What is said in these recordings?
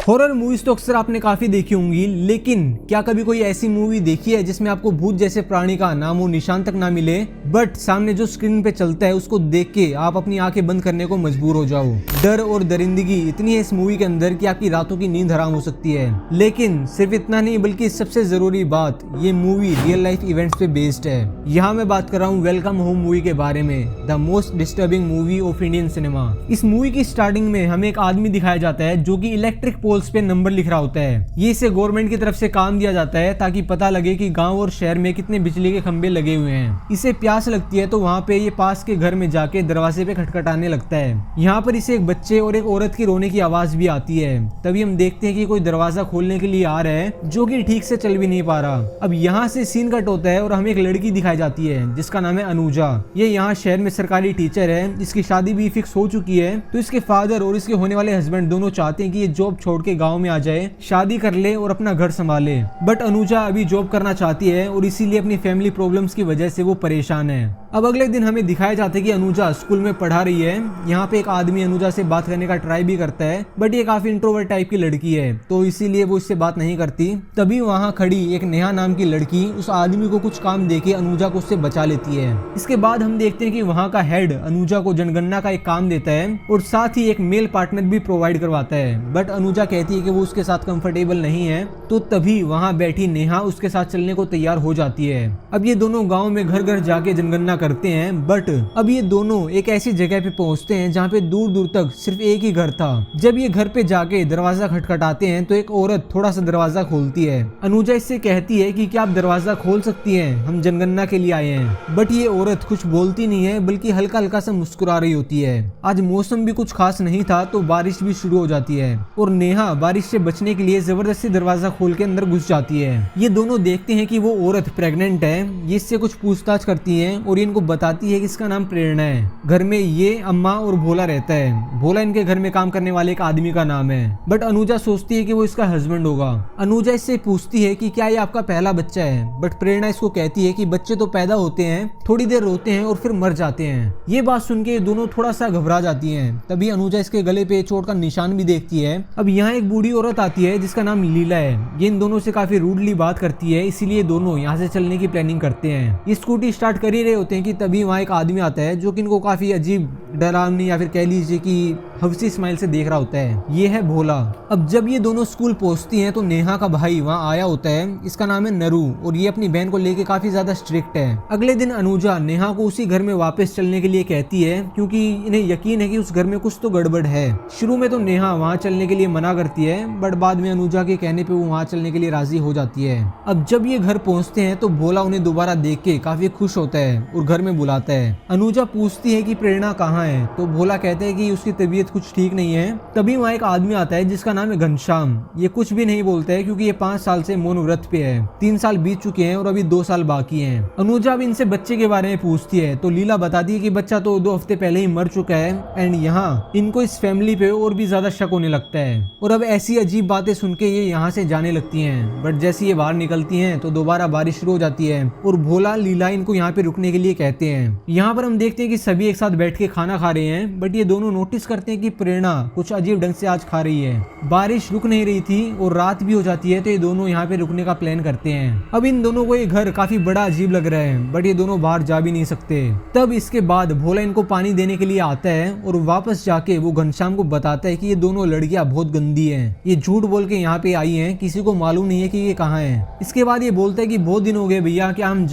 Horror movies तो अक्सर आपने काफी देखी होंगी, लेकिन क्या कभी कोई ऐसी मूवी देखी है जिसमें आपको भूत जैसे प्राणी का नामो निशान तक ना मिले, बट सामने जो स्क्रीन पे चलता है उसको देख के आप अपनी आंखें बंद करने को मजबूर हो जाओ। डर और दरिंदगी इतनी है इस मूवी के अंदर कि आपकी रातों की नींद हराम हो सकती है। लेकिन सिर्फ इतना नहीं, बल्कि सबसे जरूरी बात, ये मूवी रियल लाइफ इवेंट्स पे बेस्ड है। यहाँ मैं बात कर रहा हूँ वेलकम होम मूवी के बारे में, the most disturbing movie of Indian cinema. इस मूवी की स्टार्टिंग में हमें एक आदमी दिखाया जाता है जो कि इलेक्ट्रिक पोल्स पे नंबर लिख रहा होता है। ये इसे गवर्नमेंट की तरफ से काम दिया जाता है ताकि पता लगे कि गांव और शहर में कितने बिजली के खंभे लगे हुए हैं। इसे प्यास लगती है तो वहाँ पे ये पास के घर में जाके दरवाजे पे खटखटाने लगता है। यहाँ पर इसे एक बच्चे और एक औरत की रोने की आवाज भी आती है। तभी हम देखते हैं कि कोई दरवाजा खोलने के लिए आ रहा है जो कि ठीक से चल भी नहीं पा रहा। अब यहाँ से सीन कट होता है और हमें एक लड़की दिखाई जाती है जिसका नाम है अनुजा। ये यहाँ शहर में सरकारी टीचर है, इसकी शादी भी फिक्स हो चुकी है। तो इसके फादर और इसके होने वाले हस्बैंड दोनों चाहते हैं कि ये जॉब छोड़ के गाँव में आ जाए, शादी कर ले और अपना घर संभाले। बट अनुजा अभी जॉब करना चाहती है और इसीलिए अपनी फैमिली प्रॉब्लम्स की वजह से वो परेशान है। अब अगले दिन हमें दिखाया जाता है कि अनुजा स्कूल में पढ़ा रही है। यहाँ पे एक आदमी अनुजा से बात करने का ट्राई भी करता है, बट ये काफी इंट्रोवर्ट टाइप की लड़की है तो इसीलिए वो इससे बात नहीं करती। तभी वहाँ खड़ी एक नेहा नाम की लड़की उस आदमी को कुछ काम देके अनुजा को उससे बचा लेती है। इसके बाद हम देखते हैं कि वहाँ का हेड अनुजा को जनगणना का एक काम देता है और साथ ही एक मेल पार्टनर भी प्रोवाइड करवाता है। बट अनुजा कहती है कि वो उसके साथ कंफर्टेबल नहीं है। तो तभी वहाँ बैठी नेहा उसके साथ चलने को तैयार हो जाती है। अब ये दोनों गाँव में घर घर जाके जनगणना करते हैं, बट अब ये दोनों एक ऐसी जगह पे पहुंचते हैं जहाँ पे दूर दूर तक सिर्फ एक ही घर था। जब ये घर पे जाके दरवाजा खटखटाते हैं तो एक औरत थोड़ा सा दरवाजा खोलती है। अनुजा इससे कहती है कि क्या आप दरवाजा खोल सकती हैं, हम जनगणना के लिए आए हैं। बट ये औरत कुछ बोलती नहीं है, बल्कि हल्का हल्का सा मुस्कुरा रही होती है। आज मौसम भी कुछ खास नहीं था तो बारिश भी शुरू हो जाती है और नेहा बारिश से बचने के लिए जबरदस्ती दरवाजा खोल के अंदर घुस जाती है। ये दोनों देखते हैं कि वो औरत प्रेग्नेंट है। ये इससे कुछ पूछताछ करती है और इनको बताती है कि इसका नाम प्रेरणा है। घर में ये अम्मा और भोला रहता है। भोला इनके घर में काम करने वाले एक आदमी का नाम है। बट अनुजा सोचती है कि वो इसका हस्बैंड होगा। अनुजा इससे पूछती है कि क्या ये आपका पहला बच्चा है। बट प्रेरणा इसको कहती है कि बच्चे तो पैदा होते हैं, थोड़ी देर रोते हैं और फिर मर जाते हैं। ये बात सुन के दोनों थोड़ा सा घबरा जाती हैं। तभी अनुजा इसके गले पे चोट का निशान भी देखती है। अब यहाँ एक बूढ़ी औरत आती है जिसका नाम लीला है। ये इन दोनों से काफी रूडली बात करती है, इसीलिए दोनों यहाँ से चलने की प्लानिंग करते हैं। ये स्कूटी स्टार्ट कर ही रहे होते हैं कि तभी वहाँ एक आदमी आता है जो कि इनको काफी अजीब, डरावनी या फिर कह लीजिए कि हंसी स्माइल से देख रहा होता है। ये है भोला। अब जब ये दोनों स्कूल पहुंचती हैं तो नेहा का भाई वहाँ आया होता है। इसका नाम है नरू और ये अपनी बहन को लेके काफी ज्यादा स्ट्रिक्ट है। अगले दिन अनुजा नेहा को उसी घर में वापस चलने के लिए कहती है क्योंकि इन्हें यकीन है कि उस घर में कुछ तो गड़बड़ है। शुरू में तो नेहा वहाँ चलने के लिए मना करती है, बट बाद में अनुजा के कहने पे वो वहाँ चलने के लिए राजी हो जाती है। अब जब ये घर पहुँचते हैं तो भोला उन्हें दोबारा देख के काफी खुश होता है और घर में बुलाता है। अनुजा पूछती है कि प्रेरणा कहाँ है, तो भोला कहते हैं कि उसकी तबीयत कुछ ठीक नहीं है। तभी वहाँ एक आदमी आता है जिसका नाम है घनश्याम। ये कुछ भी नहीं बोलता है क्योंकि ये 5 साल से मौन व्रत पे है। 3 साल बीत चुके हैं और अभी 2 साल बाकी हैं। अनुजा अब इनसे बच्चे के बारे में पूछती है तो लीला बताती है कि बच्चा तो 2 हफ्ते पहले ही मर चुका है। एंड यहाँ इनको इस फैमिली पे और भी ज्यादा शक होने लगता है और अब ऐसी अजीब बातें सुन के ये यहाँ से जाने लगती हैं। बट जैसे ये बाहर निकलती हैं तो दोबारा बारिश शुरू हो जाती है और भोला लीला इनको यहाँ पे रुकने के लिए कहते हैं। यहाँ पर हम देखते हैं कि सभी एक साथ बैठ के खाना खा रहे हैं, बट ये दोनों नोटिस करते हैं कि प्रेरणा कुछ अजीब ढंग से आज खा रही है। बारिश रुक नहीं रही थी और रात भी हो जाती है तो ये दोनों यहाँ पे रुकने का प्लान करते हैं। अब इन दोनों को ये घर काफी बड़ा अजीब लग रहा है, बट ये दोनों बाहर जा भी नहीं सकते। तब इसके बाद भोला इनको पानी देने के लिए आता है और वापस जाके वो घनश्याम को बताता है कि ये दोनों लड़कियां बहुत गंदी हैं। ये झूठ बोल के यहाँ पे आई हैं, किसी को मालूम नहीं है कि ये कहाँ है। इसके बाद ये बोलता है कि बहुत दिन हो गए भैया, क्या हम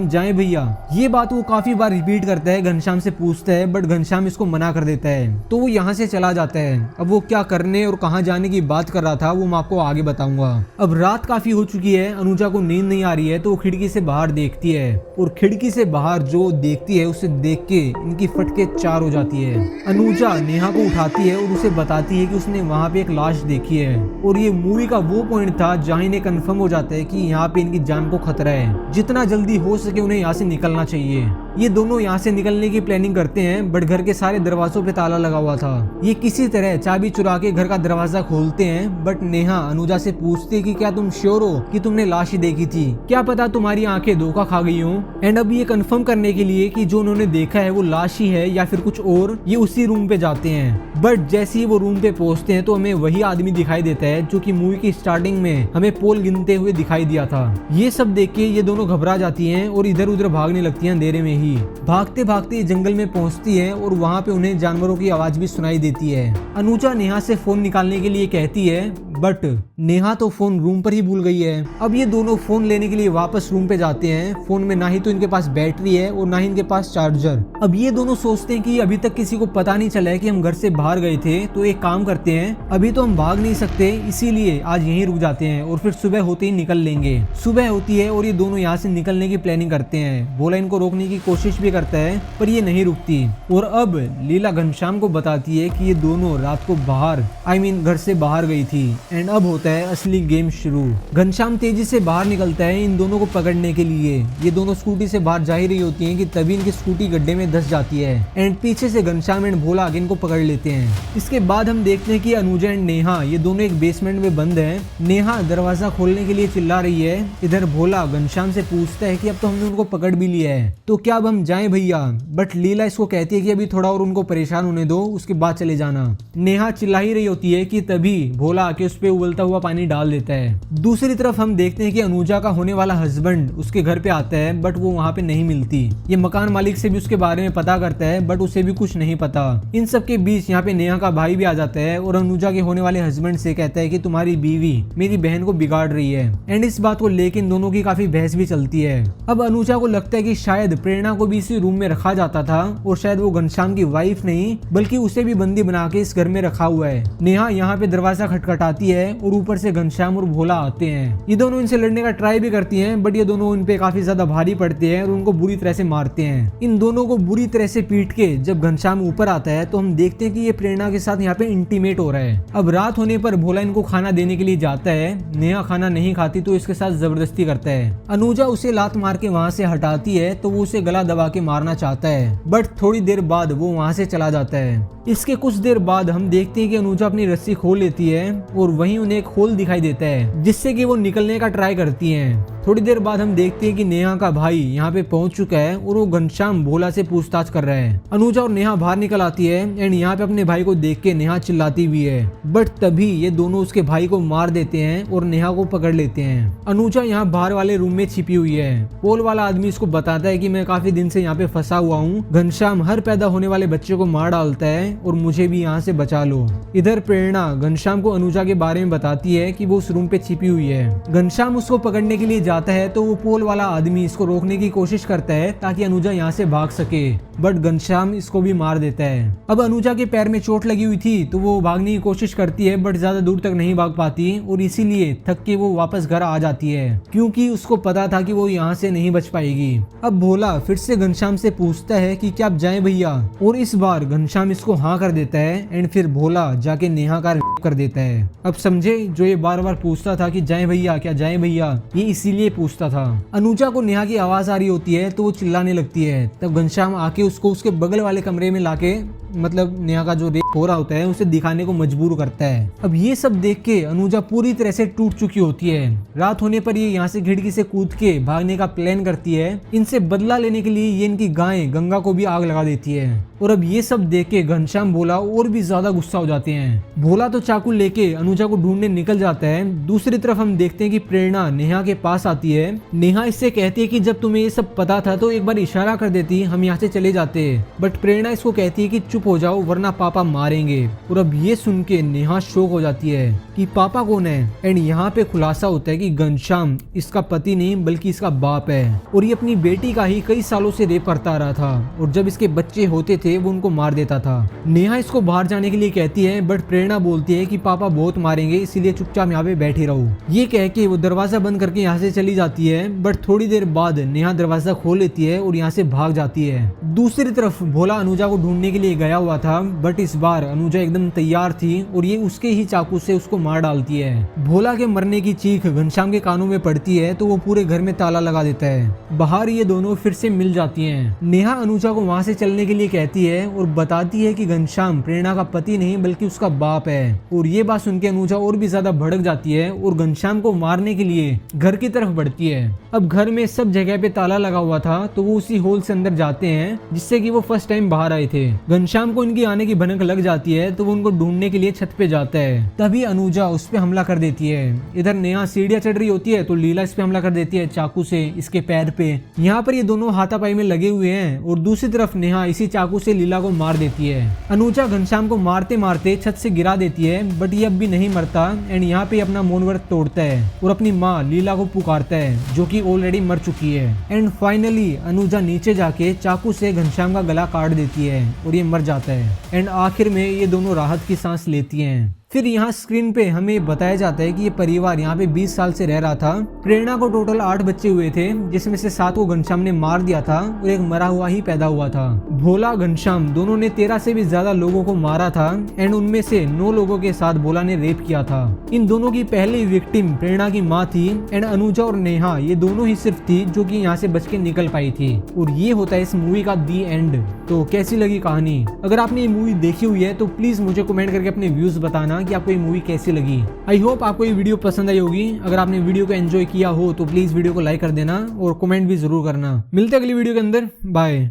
जाएं भैया। ये बात वो काफी बार रिपीट करता है, घनश्याम से पूछता है, बट घनश्याम इसको मना कर देता है। तो वो यहाँ से चला जाता है। अब वो क्या करने और कहाँ जाने की बात कर रहा था वो मैं आपको आगे बताऊंगा। अब रात काफी हो चुकी है, अनुजा को नींद नहीं आ रही है तो वो खिड़की से बाहर देखती है और खिड़की से बाहर जो देखती है उसे देख के इनकी फटके 4 हो जाती है। अनुजा नेहा को उठाती है और उसे बताती है कि उसने वहाँ पे एक लाश देखी है और ये मूवी का वो पॉइंट था जहाँ इन्हें कंफर्म हो जाता है कि यहाँ पे इनकी जान को खतरा है। जितना जल्दी हो सके उन्हें यहाँ से निकलना चाहिए। ये दोनों यहाँ से निकलने की प्लानिंग करते हैं, बट घर के सारे दरवाजों पे ताला लगा हुआ था। ये किसी तरह चाबी चुरा के घर का दरवाजा खोलते हैं, बट नेहा अनुजा से पूछती है कि क्या तुम श्योर हो कि तुमने लाश ही देखी थी, क्या पता तुम्हारी आंखें धोखा खा गई हो। एंड अब ये कंफर्म करने के लिए कि जो उन्होंने देखा है वो लाश ही है या फिर कुछ और, ये उसी रूम पे जाते हैं। बट जैसे ही वो रूम पे पहुंचते हैं तो हमें वही आदमी दिखाई देता है जो कि मूवी की स्टार्टिंग में हमें पोल गिनते हुए दिखाई दिया था। ये सब देख के ये दोनों घबरा जाती हैं और इधर उधर भागने लगती हैं अंधेरे में ही। भागते भागते जंगल में पहुंचती है और वहाँ पे उन्हें जानवरों की आवाज भी सुनाई देती है। अनुजा नेहा से फोन निकालने के लिए कहती है, बट नेहा तो फोन रूम पर ही भूल गई है। अब ये दोनों फोन लेने के लिए वापस रूम पे जाते हैं। फोन में ना ही तो इनके पास बैटरी है और ना ही इनके पास चार्जर। अब ये दोनों सोचते हैं कि अभी तक किसी को पता नहीं चला है कि हम घर से बाहर गए थे, तो एक काम करते हैं, अभी तो हम भाग नहीं सकते, इसीलिए आज यहीं रुक जाते हैं और फिर सुबह होते ही निकल लेंगे। सुबह होती है और ये दोनों यहाँ से निकलने की प्लानिंग करते हैं। भोला इनको रोकने की कोशिश भी करता है पर ये नहीं रुकती। और अब लीला घनश्याम को बताती है कि ये दोनों रात को बाहर घर से बाहर गई थी। एंड अब होता है असली गेम शुरू। घनश्याम तेजी से बाहर निकलता है इन दोनों को पकड़ने के लिए। ये दोनों स्कूटी से बाहर जा ही रही होती हैं कि तभी इनकी स्कूटी गड्ढे में धंस जाती है। एंड पीछे से घनश्याम एंड भोला आगे इनको पकड़ लेते हैं। इसके बाद हम देखते हैं कि अनुजा एंड नेहा ये दोनों एक बेसमेंट में बंद है। नेहा दरवाजा खोलने के लिए चिल्ला रही है। इधर भोला घनश्याम से पूछता है कि अब तो हमने उनको पकड़ भी लिया है, तो क्या अब हम जाएं भैया। बट लीला इसको कहती है कि अभी थोड़ा और उनको परेशान होने दो, उसके बाद चले जाना। नेहा चिल्ला ही रही होती है कि तभी भोला आके उस पे उबलता हुआ पानी डाल देता है। दूसरी तरफ हम देखते हैं कि अनुजा का होने वाला हस्बैंड उसके घर पे आता है, बट वो वहाँ पे नहीं मिलती। ये मकान मालिक से भी उसके बारे में पता करता है, बट उसे भी कुछ नहीं पता। इन सब के बीच यहाँ पे नेहा का भाई भी आ जाता है और अनुजा के होने वाले हस्बैंड से कहता है कि तुम्हारी बीवी मेरी बहन को बिगाड़ रही है। एंड इस बात को लेकर इन दोनों की काफी बहस भी चलती है। अब अनुजा को लगता है कि शायद प्रेरणा को भी इसी रूम में रखा जाता था और शायद वो घनश्याम की वाइफ नहीं बल्कि उसे भी बंदी बना के इस घर में रखा हुआ है। नेहा यहाँ पे दरवाजा खटखटाती है और ऊपर से घनश्याम और भोला आते हैं। ये दोनों इनसे लड़ने का ट्राई भी करती हैं, बट ये दोनों इन पे काफी ज्यादा भारी पड़ते हैं और उनको बुरी तरह से मारते हैं। इन दोनों को बुरी तरह से पीट के जब घनश्याम ऊपर आता है तो हम देखते हैं कि ये प्रेरणा के साथ यहाँ पे इंटीमेट हो रहा है। अब रात होने पर भोला इनको खाना देने के लिए जाता है। नेहा खाना नहीं खाती तो इसके साथ जबरदस्ती करता है। अनुजा उसे लात मार के वहाँ से हटाती है तो वो उसे गला दबा के मारना चाहता है, बट थोड़ी देर बाद वो वहाँ से चला जाता है। इसके कुछ देर बाद हम देखते हैं कि अनुजा अपनी रस्सी खोल लेती है और वहीं उन्हें एक होल दिखाई देता है जिससे कि वो निकलने का ट्राई करती हैं। थोड़ी देर बाद हम देखते हैं कि नेहा का भाई यहाँ पे पहुंच चुका है और वो घनश्याम भोला से पूछताछ कर रहा है। अनुजा और नेहा बाहर निकल आती है एंड यहाँ पे अपने भाई को देख के नेहा चिल्लाती भी है, बट तभी ये दोनों उसके भाई को मार देते हैं और नेहा को पकड़ लेते हैं। अनुजा यहाँ बाहर वाले रूम में छिपी हुई है। पोल वाला आदमी इसको बताता है कि मैं काफी दिन से यहाँ पे फंसा हुआ हूँ। घनश्याम हर पैदा होने वाले बच्चे को मार डालता है और मुझे भी यहाँ से बचा लो। इधर प्रेरणा घनश्याम को अनुजा के बारे में बताती है कि वो उस रूम पे छिपी हुई है। घनश्याम उसको पकड़ने के लिए जाता है तो वो पोल वाला आदमी इसको रोकने की कोशिश करता है ताकि अनुजा यहाँ से भाग सके, बट घनश्याम इसको भी मार देता है। अब अनुजा के पैर में चोट लगी हुई थी तो वो भागने की कोशिश करती है, बट ज्यादा दूर तक नहीं भाग पाती और इसीलिए थक के वो वापस घर आ जाती है क्योंकि उसको पता था कि वो यहाँ से नहीं बच पाएगी। अब भोला फिर से घनश्याम से पूछता है कि क्या आप जाएं भैया, और इस बार घनश्याम इसको हाँ कर देता है एंड फिर भोला जाके नेहा का रेप कर देता है। अब समझे, जो ये बार बार पूछता था कि जाएं भैया, क्या जाएं भैया, ये इसीलिए पूछता था। अनुजा को नेहा की आवाज आ रही होती है तो वो चिल्लाने लगती है। तब घनश्याम आके उसको उसके बगल वाले कमरे में लाके नेहा का जो रेप हो रहा होता है उसे दिखाने को मजबूर करता है। अब ये सब देख के अनुजा पूरी तरह से टूट चुकी होती है। रात होने पर ये यहाँ से खिड़की से कूद के भागने का प्लान करती है। इनसे बदला लेने के लिए ये इनकी गाय गंगा को भी आग लगा देती है। और अब ये सब देख के घनश्याम भोला और भी ज्यादा गुस्सा हो जाते हैं। भोला तो चाकू लेके अनुजा को ढूंढने निकल जाता है। दूसरी तरफ हम देखते हैं कि प्रेरणा नेहा के पास आती है। नेहा इससे कहती है कि जब तुम्हें ये सब पता था तो एक बार इशारा कर देती, हम यहाँ से चले जाते। बट प्रेरणा इसको कहती है कि चुप हो जाओ वरना पापा मारेंगे। और अब ये सुन के नेहा शॉक हो जाती है कि पापा कौन है। एंड यहाँ पे खुलासा होता है कि घनश्याम इसका पति नहीं बल्कि इसका बाप है और ये अपनी बेटी का ही कई सालों से रेप करता रहा था और जब इसके बच्चे होते थे वो उनको मार देता था। नेहा इसको बाहर जाने के लिए कहती है, बट प्रेरणा बोलती है है कि पापा बहुत मारेंगे, इसीलिए चुपचाप यहाँ पे बैठे रहो। ये कह के वो दरवाजा बंद करके यहाँ से चली जाती है। बट थोड़ी देर बाद नेहा दरवाजा खोल लेती है और यहाँ से भाग जाती है। दूसरी तरफ भोला अनुजा को ढूंढने के लिए गया हुआ था, बट इस बार अनुजा एकदम तैयार थी और ये उसके ही चाकू से उसको मार डालती है। भोला के मरने की चीख घनश्याम के कानों में पड़ती है तो वो पूरे घर में ताला लगा देता है। बाहर ये दोनों फिर से मिल जाती हैं। नेहा अनुजा को वहाँ से चलने के लिए कहती है और बताती है कि घनश्याम प्रेरणा का पति नहीं बल्कि उसका बाप है। और ये बात सुन के अनुजा और भी ज्यादा भड़क जाती है और घनश्याम को मारने के लिए घर की तरफ बढ़ती है। अब घर में सब जगह पे ताला लगा हुआ था तो वो उसी होल से अंदर जाते हैं जिससे कि वो फर्स्ट टाइम बाहर आए थे। घनश्याम को इनकी आने की भनक लग जाती है तो वो उनको ढूंढने के लिए छत पे जाता है। तभी अनुजा उस पे हमला कर देती है। इधर नेहा सीढ़ियां चढ़ रही होती है तो लीला इस पे हमला कर देती है चाकू से इसके पैर पे। यहाँ पर ये दोनों हाथापाई में लगे हुए हैं और दूसरी तरफ नेहा इसी चाकू से लीला को मार देती है। अनुजा घनश्याम को मारते मारते छत से गिरा देती है, बट ये अब भी नहीं मरता एंड यहाँ पे अपना मौन व्रत तोड़ता है और अपनी माँ लीला को पुकारता है जो कि ऑलरेडी मर चुकी है। एंड फाइनली अनुजा नीचे जाके चाकू से घनश्याम का गला काट देती है और ये मर जाता है। एंड आखिर में ये दोनों राहत की सांस लेती हैं। फिर यहाँ स्क्रीन पे हमें बताया जाता है कि ये परिवार यहाँ पे 20 साल से रह रहा था। प्रेरणा को टोटल 8 बच्चे हुए थे, जिसमें से 7 को घनश्याम ने मार दिया था और एक मरा हुआ ही पैदा हुआ था। भोला घनश्याम दोनों ने 13 से भी ज्यादा लोगों को मारा था एंड उनमें से 9 लोगों के साथ भोला ने रेप किया था। इन दोनों की पहली विक्टिम प्रेरणा की माँ थी एंड अनुजा और नेहा ये दोनों ही सिर्फ थी जो कि यहाँ से बच के निकल पाई थी। और ये होता है इस मूवी का दी एंड। तो कैसी लगी कहानी? अगर आपने ये मूवी देखी हुई है तो प्लीज मुझे कमेंट करके अपने व्यूज बताना कि आपको ये मूवी कैसी लगी। आई होप आपको ये वीडियो पसंद आई होगी। अगर आपने वीडियो को एंजॉय किया हो तो प्लीज वीडियो को लाइक कर देना और कमेंट भी जरूर करना। मिलते हैं अगली वीडियो के अंदर। बाय।